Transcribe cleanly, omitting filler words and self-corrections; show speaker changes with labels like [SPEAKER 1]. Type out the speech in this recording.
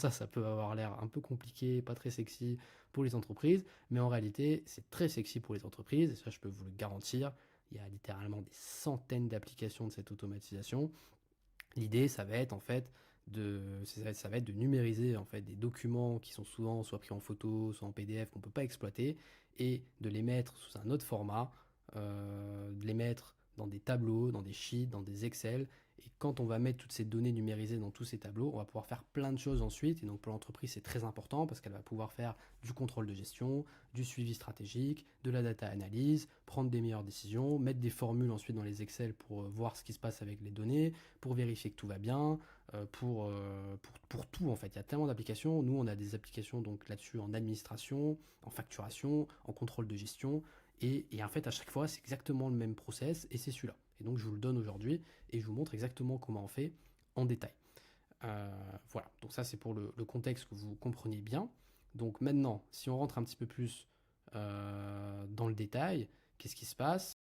[SPEAKER 1] comme ça peut avoir l'air un peu compliqué, pas très sexy pour les entreprises, mais en réalité, c'est très sexy pour les entreprises, et ça, je peux vous le garantir. Il y a littéralement des centaines d'applications de cette automatisation. L'idée, ça va être en fait ça va être de numériser en fait des documents qui sont souvent soit pris en photo, soit en PDF qu'on ne peut pas exploiter, et de les mettre sous un autre format, de les mettre dans des tableaux, dans des sheets, dans des Excel. Et quand on va mettre toutes ces données numérisées dans tous ces tableaux, on va pouvoir faire plein de choses ensuite. Et donc pour l'entreprise, c'est très important parce qu'elle va pouvoir faire du contrôle de gestion, du suivi stratégique, de la data analyse, prendre des meilleures décisions, mettre des formules ensuite dans les Excel pour voir ce qui se passe avec les données, pour vérifier que tout va bien, pour tout en fait. Il y a tellement d'applications. Nous, on a des applications donc là-dessus en administration, en facturation, en contrôle de gestion. Et en fait, à chaque fois, c'est exactement le même process et c'est celui-là. Et donc, je vous le donne aujourd'hui et je vous montre exactement comment on fait en détail. Voilà, donc ça, c'est pour le contexte que vous compreniez bien. Donc maintenant, si on rentre un petit peu plus dans le détail, qu'est-ce qui se passe?